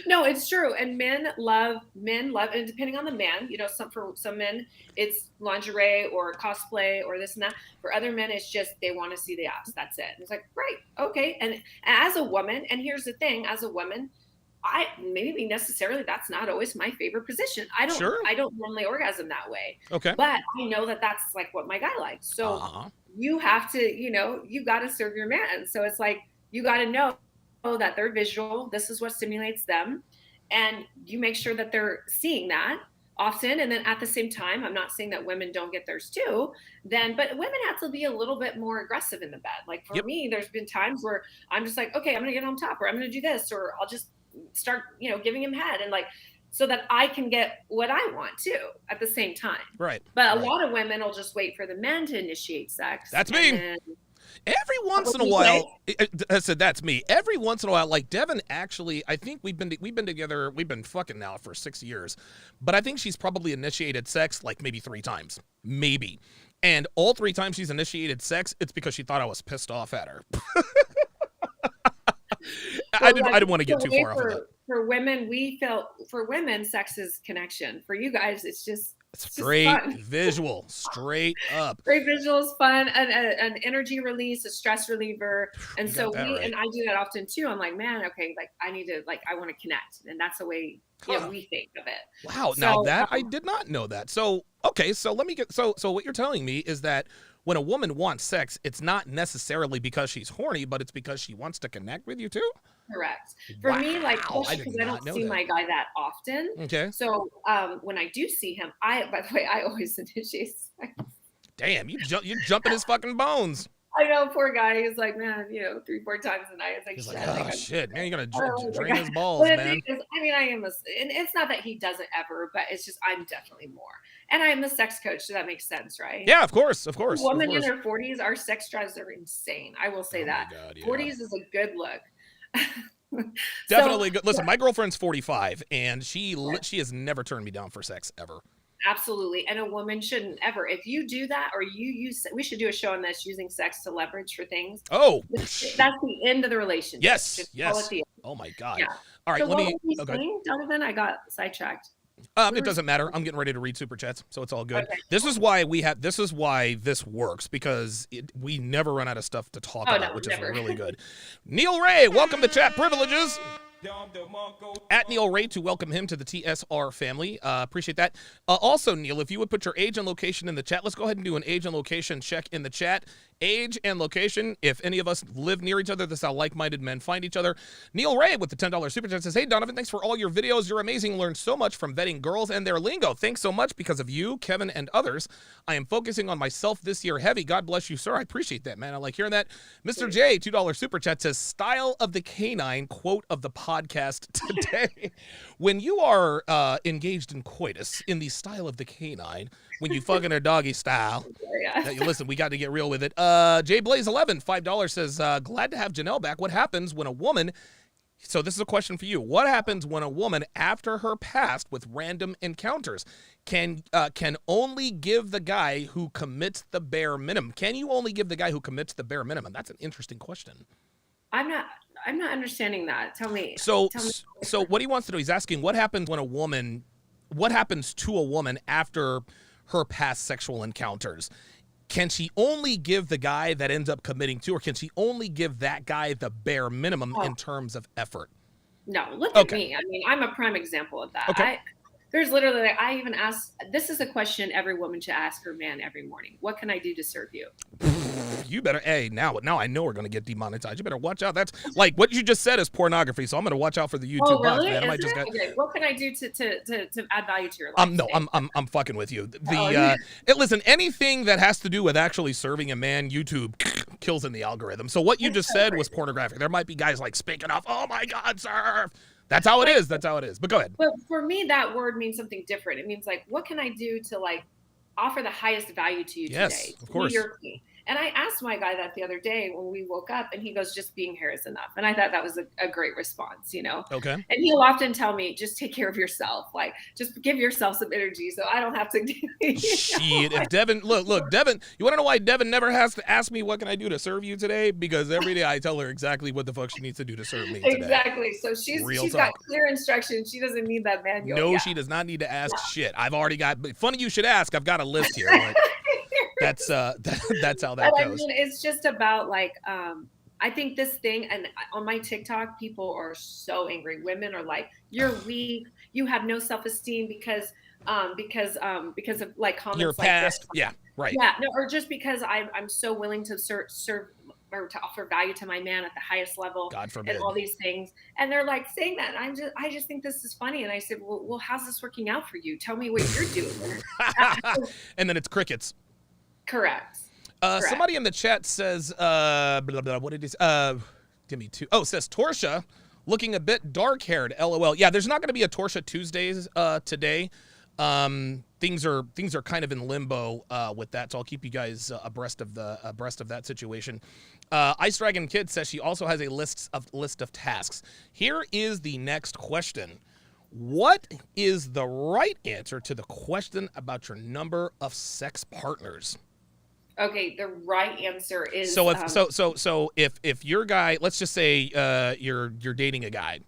No, it's true. And men love, and depending on the man, for some men, it's lingerie or cosplay or this and that. For other men, it's just, they want to see the ass. That's it. And it's like, great. Okay. And as a woman, and here's the thing, as a woman, that's not always my favorite position. I don't normally orgasm that way. Okay. But I know that that's like what my guy likes. So you have to, you got to serve your man. So it's like, you got to know that they're visual. This is what stimulates them. And you make sure that they're seeing that often. And then at the same time, I'm not saying that women don't get theirs too, but women have to be a little bit more aggressive in the bed. Like for Yep. me, there's been times where I'm just like, okay, I'm going to get on top, or I'm going to do this, or I'll just start, giving him head, and like, so that I can get what I want too at the same time. Right. But a right. lot of women will just wait for the men to initiate sex. That's and me. then Every once in a while, I said that's me. Every once in a while, like Devin, actually, I think we've been together. We've been fucking now for 6 years, but I think she's probably initiated sex like maybe 3 times, maybe. And all 3 times she's initiated sex, it's because she thought I was pissed off at her. I didn't want to get too far off of that. For women, sex is connection. For you guys, it's just straight visual, straight up. Great visuals, fun, an energy release, a stress reliever. And so and I do that often too. I'm like, man, okay, like I want to connect. And that's the way we think of it. Wow. So, now that I did not know that. So, okay. So let me get, so what you're telling me is that when a woman wants sex, it's not necessarily because she's horny, but it's because she wants to connect with you too? Correct. For me, like, especially because I don't see my guy that often. Okay. So when I do see him, by the way, I always initiate sex. Damn, you jump in his fucking bones. I know, poor guy. He's like, man, 3-4 times a night. It's like, oh shit, man, you're gonna drain his balls, man. I am and it's not that he doesn't ever, but it's just I'm definitely more. And I'm the sex coach, so that makes sense, right? Yeah, of course. Women in their 40s, our sex drives are insane. I will say that. God, yeah. 40s is a good look. Definitely good. Listen, my girlfriend's 45, and she has never turned me down for sex ever. Absolutely. And a woman shouldn't ever. If you do that, or we should do a show on this, using sex to leverage for things. Oh, that's the end of the relationship. Yes. Oh my God. Yeah. All right. So what were you saying, Donovan? I got sidetracked. It doesn't matter. I'm getting ready to read super chats, so it's all good. Okay. This is why this works, because we never run out of stuff to talk about, which is really good. Neil Ray, welcome to Chat Privileges. At Neil Ray, to welcome him to the TSR family. Appreciate that. Also, Neil, if you would put your age and location in the chat. Let's go ahead and do an age and location check in the chat. Age and location. If any of us live near each other, this is how like-minded men find each other. Neil Ray with the $10 super chat says, hey, Donovan, thanks for all your videos. You're amazing. Learned so much from vetting girls and their lingo. Thanks so much. Because of you, Kevin, and others, I am focusing on myself this year heavy. God bless you, sir. I appreciate that, man. I like hearing that. Mr. J, $2 super chat says, style of the canine, quote of the podcast today. When you are engaged in coitus in the style of the canine, when you fucking a doggy style, listen, we got to get real with it. J Blaze 11, $5 says, glad to have Janelle back. What happens when a woman, so this is a question for you. What happens when a woman, after her past with random encounters, can only give the guy who commits the bare minimum? Can you only give the guy who commits the bare minimum? That's an interesting question. I'm not understanding that. Tell me. So what he wants to know, he's asking what happens to a woman after her past sexual encounters. Can she only give the guy that ends up committing to, or can she only give that guy the bare minimum in terms of effort? No, look at me. I mean, I'm a prime example of that. Okay. There's literally, I even ask, this is a question every woman should ask her man every morning. What can I do to serve you? You better, now I know we're going to get demonetized. You better watch out. That's like what you just said is pornography. So I'm going to watch out for the YouTube bots, man. Okay. What can I do to add value to your life? No, I'm fucking with you. Listen, anything that has to do with actually serving a man, YouTube kills in the algorithm. So what you just said was pornographic. There might be guys like spanking off, oh my God, serve. That's how it is. That's how it is. But go ahead. But for me, that word means something different. It means like, what can I do to like offer the highest value to you today? Yes, of course. And I asked my guy that the other day when we woke up, and he goes, just being here is enough. And I thought that was a great response, Okay. And he'll often tell me, just take care of yourself. Like, just give yourself some energy so I don't have to. Shit. If Devin, look, Devin, you want to know why Devin never has to ask me, what can I do to serve you today? Because every day I tell her exactly what the fuck she needs to do to serve me today. Exactly. So she's got clear instructions. She doesn't need that manual. No, she does not need to ask shit. I've already got, funny you should ask. I've got a list here. But that's how that goes. I mean, it's just about like, I think this thing, and on my TikTok, people are so angry. Women are like, you're weak. You have no self-esteem because because of like Your comments like this. past. Yeah. Right. Yeah, no, or just because I'm so willing to serve or to offer value to my man at the highest level God and forbid. all these things. And they're like saying that. And I just think this is funny. And I said, well, how's this working out for you? Tell me what you're doing. And then it's crickets. Correct. Correct. Somebody in the chat says, blah, blah, what did he say? Give me two. Oh, says Torsha looking a bit dark haired. LOL. Yeah, there's not going to be a Torsha Tuesdays today. Things are kind of in limbo with that, so I'll keep you guys abreast of that situation. Ice Dragon Kid says she also has a list of tasks. Here is the next question. What is the right answer to the question about your number of sex partners? Okay, the right answer is So if your guy, let's just say you're dating a guy,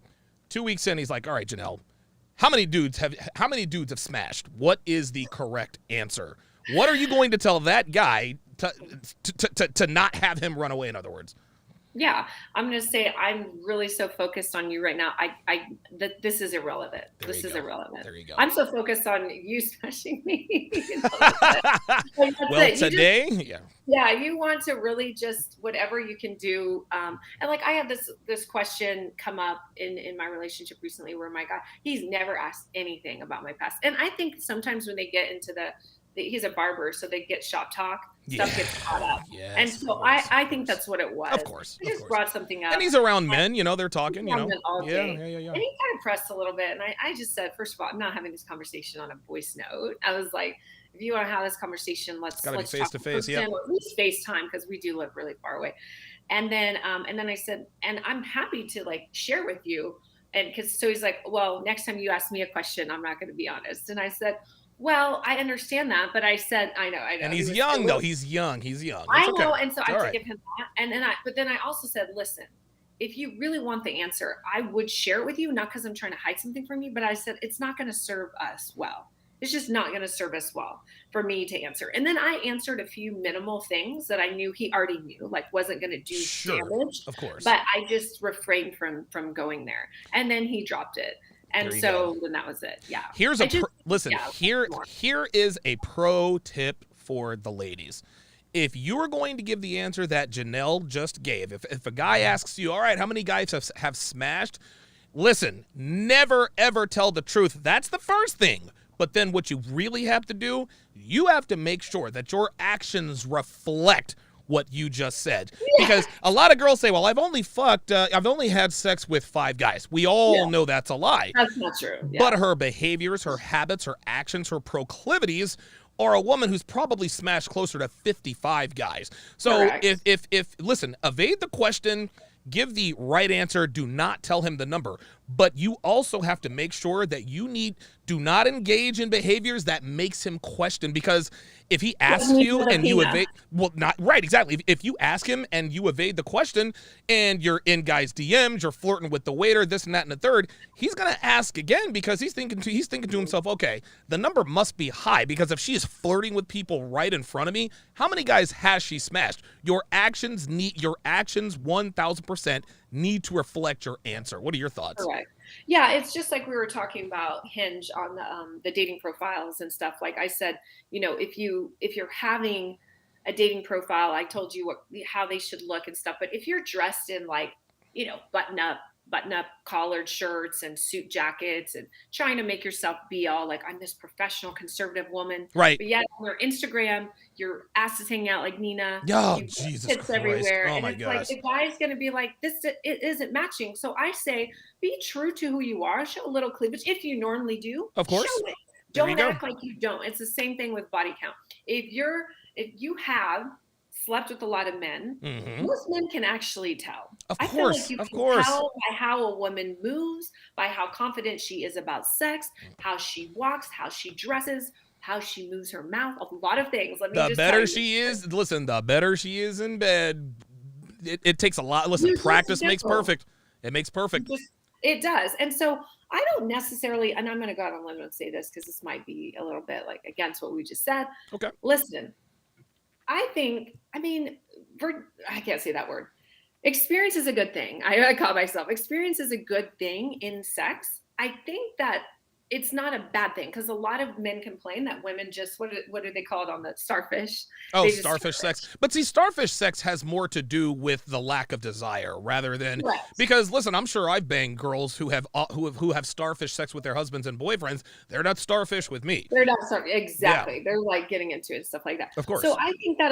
2 weeks in, he's like, all right, Janelle, how many dudes have smashed? What is the correct answer? What are you going to tell that guy to not have him run away? In other words. Yeah, I'm going to say I'm really so focused on you right now. That this is irrelevant. This is irrelevant. There you go. I'm so focused on you smashing me. Well, today, yeah, you want to really just whatever you can do. And like I had this question come up in my relationship recently, where my guy, he's never asked anything about my past, and I think sometimes when they get into he's a barber, so they get shop talk. Stuff gets caught up. Yes, and so I think that's what it was. Of course. I just brought something up. And he's around men, they're talking, Yeah. Yeah. And he kind of pressed a little bit. And I just said, first of all, I'm not having this conversation on a voice note. I was like, if you want to have this conversation, let's be face to face, or at least FaceTime, because we do live really far away. And then I said, and I'm happy to like share with you. And so he's like, well, next time you ask me a question, I'm not going to be honest. And I said, well, I understand that, but I said, I know. And he's young, though. He's young. I know, and so I had to give him that. And then I also said, listen, if you really want the answer, I would share it with you, not because I'm trying to hide something from you, but I said, it's not going to serve us well. It's just not going to serve us well for me to answer. And then I answered a few minimal things that I knew he already knew, like wasn't going to do damage. Of course. But I just refrained from going there. And then he dropped it. And so then that was it. Yeah. Here's here is a pro tip for the ladies. If you're going to give the answer that Janelle just gave, if a guy asks you, all right, how many guys have smashed? Listen, never, ever tell the truth. That's the first thing. But then what you really have to do, you have to make sure that your actions reflect what you just said. Yeah. Because a lot of girls say, well, I've only had sex with 5 guys. We all know that's a lie. That's not true. Yeah. But her behaviors, her habits, her actions, her proclivities are a woman who's probably smashed closer to 55 guys. So if listen, evade the question, give the right answer, do not tell him the number. But you also have to make sure that do not engage in behaviors that makes him question, because if he asks you and you evade, exactly. If you ask him and you evade the question and you're in guys' DMs, you're flirting with the waiter, this and that and the third, he's gonna ask again because he's thinking to himself, okay, the number must be high, because if she is flirting with people right in front of me, how many guys has she smashed? Your actions 1000% need to reflect your answer. What are your thoughts? Correct. Yeah, it's just like we were talking about Hinge on the dating profiles and stuff. Like I said, if you're having a dating profile, I told you how they should look and stuff. But if you're dressed in like, button up collared shirts and suit jackets and trying to make yourself be all like, I'm this professional conservative woman, right? But yet on your Instagram, your ass is hanging out like Nina. Oh, Jesus Christ. Everywhere. Oh, and my it's gosh. like the guy's going to be like, it isn't matching. So I say, be true to who you are. Show a little cleavage if you normally do. Of course. Show it. Don't act like you don't. It's the same thing with body count. If you have slept with a lot of men, most men can actually tell. Of course, I feel like you can tell by how a woman moves, by how confident she is about sex, how she walks, how she dresses, how she moves her mouth, a lot of things. The better she is in bed. It takes a lot. Listen, practice makes perfect. It makes perfect. It does. And so I don't necessarily, and I'm going to go out on a limb and say this because this might be a little bit like against what we just said. Okay. Listen, I can't say that word. Experience is a good thing. I call myself experience is a good thing in sex. I think that it's not a bad thing because a lot of men complain that women just what do they call it on the starfish? Oh, They just starfish sex. But see, starfish sex has more to do with the lack of desire rather than correct. because listen, I'm sure I've banged girls who have starfish sex with their husbands and boyfriends. They're not starfish with me. They're not sorry. Yeah, Exactly. They're like getting into it and stuff like that. of So course. I think that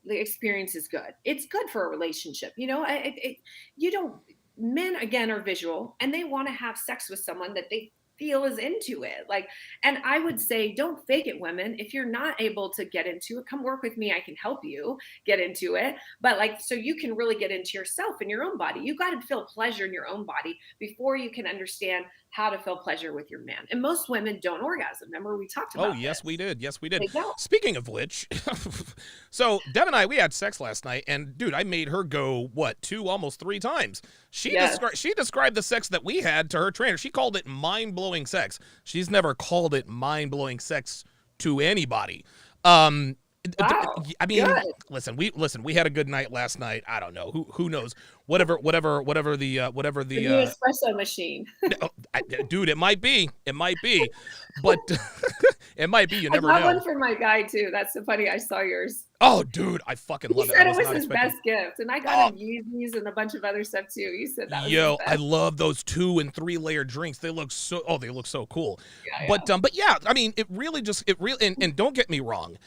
the experience is good. It's good for a relationship. You don't, men again are visual and they want to have sex with someone that they feel is into it. Like, and I would say, don't fake it, women. If you're not able to get into it, come work with me. I can help you get into it. But like, so you can really get into yourself and your own body. You got to feel pleasure in your own body before you can understand how to feel pleasure with your man. And most women don't orgasm. Remember, we talked Oh, about yes, we this. did. Yes, we did. They don't. Speaking of which, so Deb and I, we had sex last night, and dude, I made her go, what, two, almost three times. Yes. She described the sex that we had to her trainer. She called it mind-blowing sex. She's never called it mind-blowing sex to anybody. Um, Wow. I mean, Good. we had a good night last night. I don't know. Who knows? Whatever The the new espresso machine. dude, it might be. It might be. But it might be. You I never got know. one for my guy too. That's so funny. I saw yours. Oh, dude, I fucking He love it. I said it was was not his expecting. best gift, and I Oh, got him Yeezys and a bunch of other stuff too. You said that was his yo, I best. love those 2 and 3 layer drinks. They look so. Oh, they look so cool. Yeah, yeah. But yeah, I mean, it really, and don't get me wrong.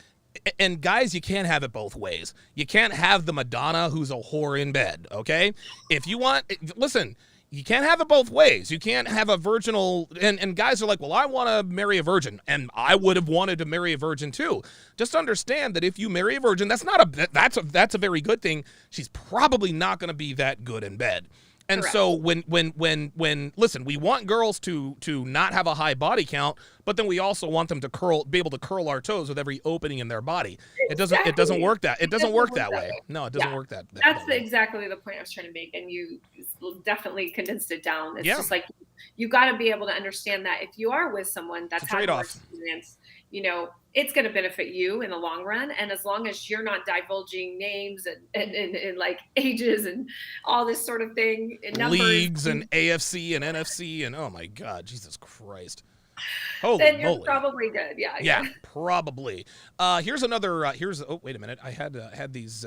And guys, you can't have it both ways. You can't have the Madonna who's a whore in bed, okay? If you want, listen, you can't have it both ways. You can't have a virginal, and guys are like, well, I want to marry a virgin, and I would have wanted to marry a virgin too. Just understand that if you marry a virgin, that's a very good thing. She's probably not going to be that good in bed. And Correct. so when listen, we want girls to not have a high body count, but then we also want them to be able to curl our toes with every opening in their body. It doesn't Exactly. work that It doesn't work work that that way. way. No, it doesn't Yeah. work that That's way. exactly the point I was trying to make, and you definitely condensed it down. It's Yeah, just like you got to be able to understand that if you are with someone it's that's a had more trade-off. experience, it's going to benefit you in the long run. And as long as you're not divulging names and like ages and all this sort of thing, and numbers, Leagues and AFC and NFC and oh my God, Jesus Christ. Holy then you're moly. probably good. Yeah, Yeah, yeah. probably. Here's another. Oh, wait a minute. I had these.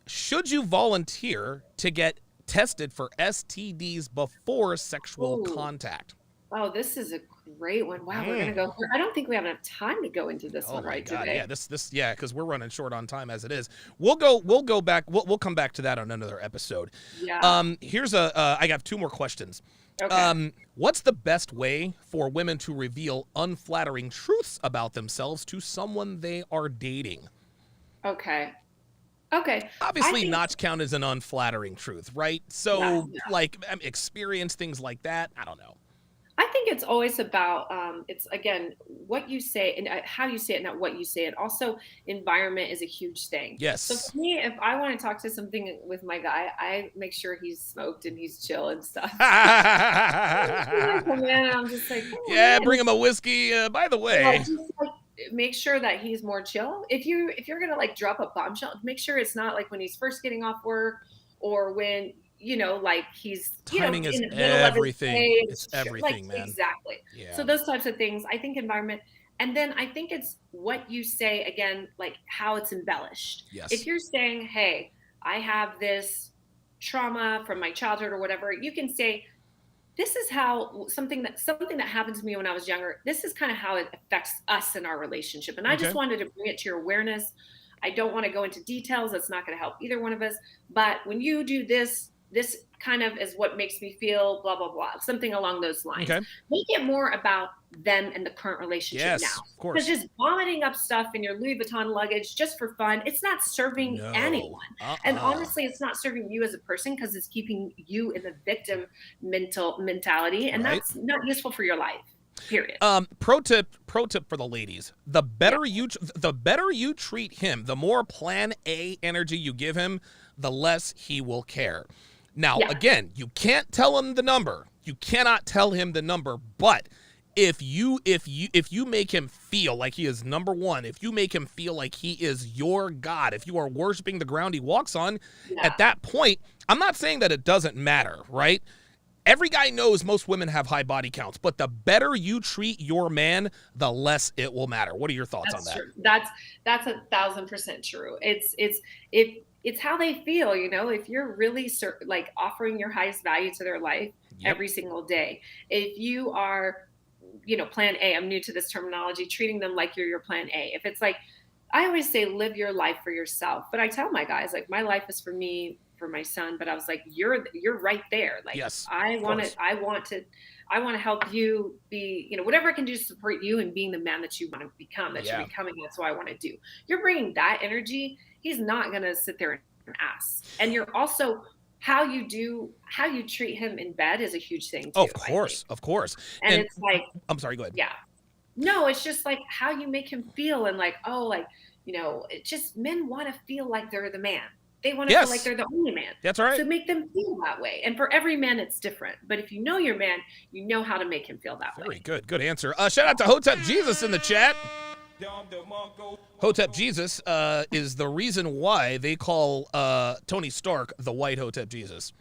Should you volunteer to get tested for STDs before sexual Ooh. contact? Oh, this is a great one. Wow, we're gonna Mm. go through. I don't think we have enough time to go into this Oh one my right God, today. yeah, yeah, because we're running short on time as it is. We'll go back. We'll come back to that on another episode. Yeah. Here's I got 2 more questions. Okay. What's the best way for women to reveal unflattering truths about themselves to someone they are dating? Okay. Okay. I Obviously, think notch count is an unflattering truth, right? yeah, So, yeah. like, experience things like that. I don't know. I think it's always about it's again what you say and how you say it, not what you say. And also, environment is a huge thing. So Yes. for me, if I want to talk to something with my guy, I make sure he's smoked and he's chill and stuff. I come in and I'm just like, oh Yeah, man, bring him a whiskey. By the yeah, way, just like make sure that he's more chill. If you're gonna like drop a bombshell, make sure it's not like when he's first getting off work or when like he's timing in is the middle of his everything. day. It's Like everything, man. exactly. Yeah. So those types of things, I think environment, and then I think it's what you say again, like how it's embellished. Yes. If you're saying, "Hey, I have this trauma from my childhood or whatever," you can say, this is how something that happened to me when I was younger. This is kind of how it affects us in our relationship. And I just Okay. wanted to bring it to your awareness. I don't want to go into details. That's not going to help either one of us. But when you do this kind of is what makes me feel blah, blah, blah, something along those lines. Okay. Make it more about them and the current relationship Yes, now. of Because course. just vomiting up stuff in your Louis Vuitton luggage just for fun, it's not serving No. anyone. And Uh-uh. honestly, it's not serving you as a person because it's keeping you in the victim mentality, and Right. that's not useful for your life. Period. Pro tip for the ladies. The Yeah. better you treat him, the more plan A energy you give him, the less he will care. Now, Yeah. again, you can't tell him the number. You cannot tell him the number, but if you make him feel like he is number one, if you make him feel like he is your God, if you are worshiping the ground he walks on, Yeah. at that point, I'm not saying that it doesn't matter, right? every guy knows most women have high body counts, but the better you treat your man, the less it will matter. What are your thoughts on That's that? true. That's 1,000% true. It's how they feel, you know. If you're really like offering your highest value to their life Yep. every single day, if you are, you know, plan A, I'm new to this terminology, treating them like you're your plan A. If it's like, I always say, live your life for yourself. But I tell my guys, like, my life is for me, for my son. But I was like, you're right there. Like, Yes, I of want course. to, I want to help you be, you know, whatever I can do to support you and being the man that you want to become, that you're Yeah. becoming. That's what I want to do. You're bringing that energy. He's not going to sit there and ask. And you're also, how you treat him in bed is a huge thing Oh, too, of I think. course, of course. And And it's like, I'm sorry, go ahead. yeah, no, it's just like how you make him feel, and like, oh, like, you know, it just, men want to feel like they're the man. They want to feel like Yes, they're the only man. that's right. So make them feel that way. And for every man, it's different. But if you know your man, you know how to make him feel that Very way. good. Good answer. Shout out to Hotep Jesus in the chat. Hotep Jesus is the reason why they call Tony Stark the White Hotep Jesus.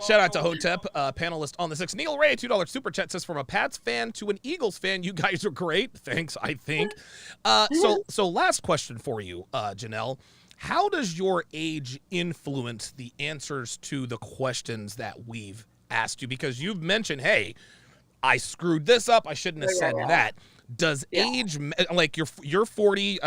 Shout out to Hotep, panelist on the 6. Neil Ray, $2 super chat says, from a Pats fan to an Eagles fan, you guys are great. Thanks, I think. So last question for you, Janelle. How does your age influence the answers to the questions that we've asked you? Because you've mentioned, hey, I screwed this up. I shouldn't have said that. Does age, like you're 40,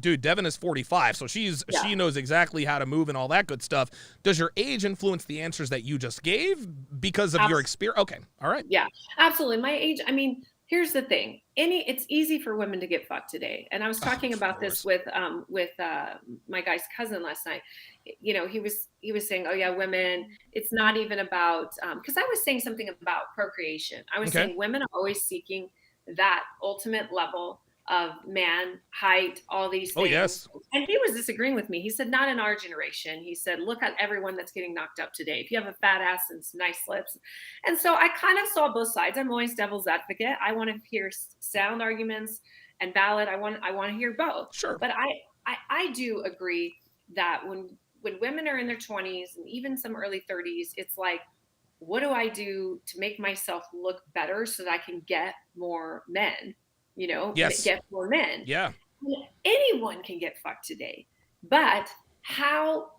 dude, Devin is 45, so she knows exactly how to move and all that good stuff. Does your age influence the answers that you just gave because of your experience? Okay, all right. Yeah, absolutely. My age, I mean, here's the thing. It's easy for women to get fucked today. And I was talking about this with my guy's cousin last night. You know, he was saying, oh yeah, women, it's not even about, because I was saying something about procreation. I was saying women are always seeking that ultimate level of man, height, all these things. Oh, yes. And he was disagreeing with me. He said, not in our generation. He said, look at everyone that's getting knocked up today. If you have a fat ass and some nice lips. And so I kind of saw both sides. I'm always devil's advocate. I want to hear sound arguments and valid. I want to hear both. Sure. But I do agree that when women are in their 20s and even some early 30s, it's like, what do I do to make myself look better so that I can get more men? You know, get more men. Yeah. Anyone can get fucked today. But how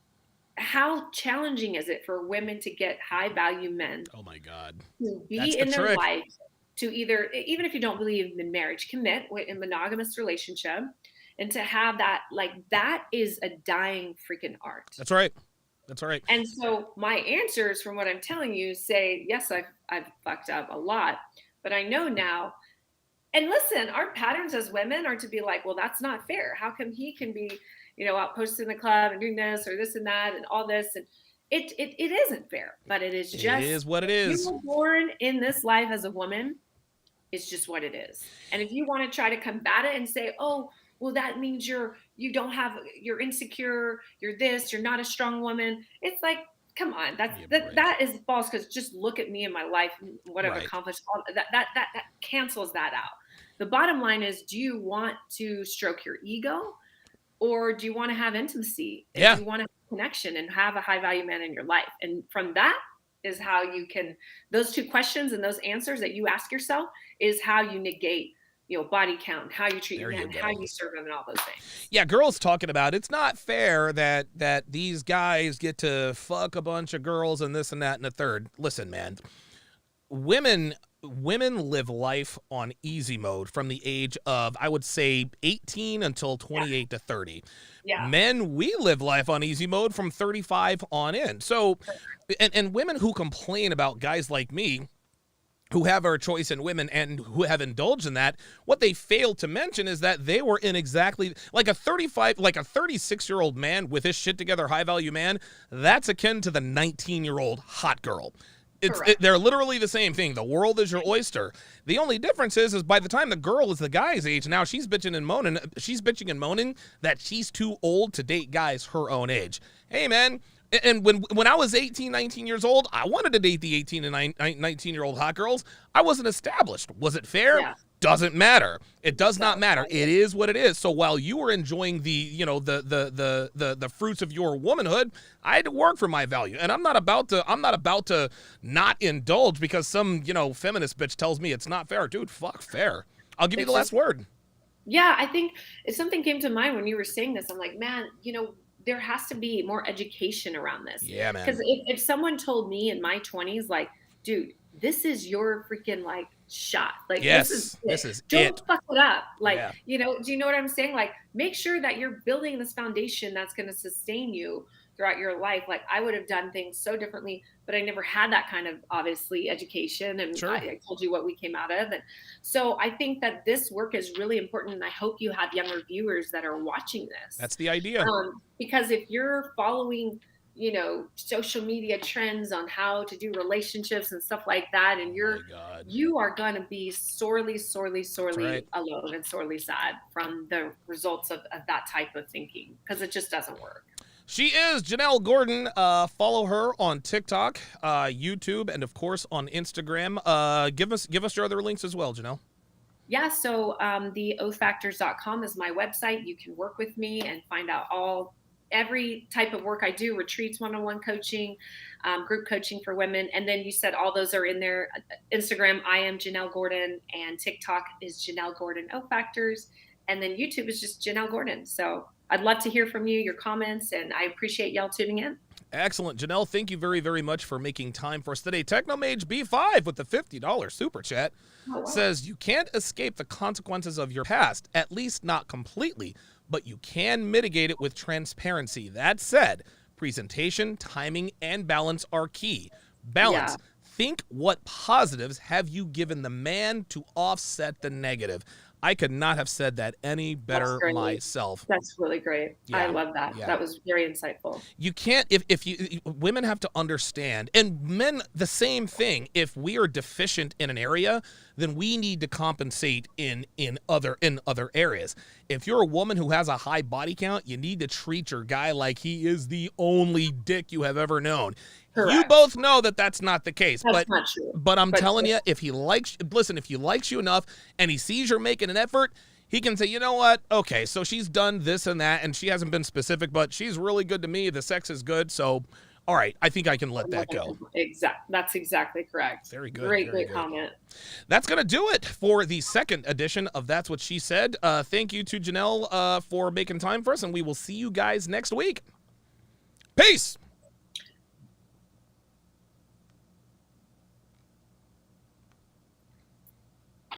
challenging is it for women to get high value men? Oh my God. To be in their life, to either, even if you don't believe in marriage, commit in a monogamous relationship, and to have that, like, that is a dying freaking art. That's right. That's right. And so my answers from what I'm telling you say, yes, I've fucked up a lot, but I know now. And listen, our patterns as women are to be like, well, that's not fair. How come he can be, you know, out posting the club and doing this or this and that and all this? And it isn't fair, but it is just, it is what it is. You were born in this life as a woman. It's just what it is. And if you want to try to combat it and say, oh, well, that means you're insecure, you're this, you're not a strong woman. It's like, come on, that is false, because just look at me in my life and what I've accomplished. That cancels that out. The bottom line is, do you want to stroke your ego, or do you want to have intimacy? And do you want to have connection and have a high value man in your life? And from that is how you can, those two questions and those answers that you ask yourself is how you negate, you know, body count, how you treat your man, how you serve them, and all those things. Yeah, girls talking about it's not fair that these guys get to fuck a bunch of girls and this and that and the third. Listen, man, women live life on easy mode from the age of, I would say, 18 until 28 to 30. Yeah. Men, we live life on easy mode from 35 on in. So, and women who complain about guys like me, who have our choice in women and who have indulged in that, what they fail to mention is that they were in exactly like a 36-year-old man with his shit together, high value man. That's akin to the 19-year-old hot girl. They're literally the same thing. The world is your oyster. The only difference is by the time the girl is the guy's age, now she's bitching and moaning. She's bitching and moaning that she's too old to date guys her own age. Hey, man. And when I was 18, 19 years old, I wanted to date the 18 and 19-year-old hot girls. I wasn't established. Was it fair? Yeah. doesn't matter. It does not matter. Right. It is what it is. So while you were enjoying the, you know, the fruits of your womanhood, I had to work for my value. And I'm not about to not indulge because some, you know, feminist bitch tells me it's not fair. Dude, fuck fair. I'll give you the last word. Yeah, I think if something came to mind when you were saying this, I'm like, man, you know, there has to be more education around this. Yeah, man. Because if someone told me in my 20s, like, dude, this is your freaking like shot. Like, Yes, this this is don't it. fuck it up. Like, Yeah. you know, do you know what I'm saying? Like, make sure that you're building this foundation that's going to sustain you throughout your life. Like, I would have done things so differently, but I never had that kind of obviously education. And Sure. I told you what we came out of. And so I think that this work is really important. And I hope you have younger viewers that are watching this. That's the idea. Because if you're following, you know, social media trends on how to do relationships and stuff like that, and you are going to be sorely right. alone and sorely sad from the results of that type of thinking, because it just doesn't work. She is Janelle Gordon. Follow her on TikTok, YouTube, and of course on Instagram. Give us your other links as well, Janelle. Yeah, so the ofactors.com is my website. You can work with me and find out every type of work I do: retreats, one-on-one coaching, group coaching for women. And then you said all those are in there. Instagram, I am Janelle Gordon, and TikTok is Janelle Gordon O Factors, and then YouTube is just Janelle Gordon. So I'd love to hear from you, your comments, and I appreciate y'all tuning in. Excellent. Janelle, thank you very, very much for making time for us today. Technomage B5 with the $50 super chat says, you can't escape the consequences of your past, at least not completely, but you can mitigate it with transparency. That said, presentation, timing, and balance are key. Balance. Yeah. Think what positives have you given the man to offset the negative. I could not have said that any better myself. That's really great. Yeah. I love that. Yeah. That was very insightful. You can't, if women have to understand, and men the same thing. If we are deficient in an area, then we need to compensate in other areas. If you're a woman who has a high body count, you need to treat your guy like he is the only dick you have ever known. Correct. You both know that that's not the case. That's not true. But I'm telling you, if he likes you enough and he sees you're making an effort, he can say, you know what? Okay, so she's done this and that, and she hasn't been specific, but she's really good to me. The sex is good. So, all right, I think I can let that go. That's exactly correct. Very good. Great comment. That's going to do it for the second edition of That's What She Said. Thank you to Janelle for making time for us, and we will see you guys next week. Peace.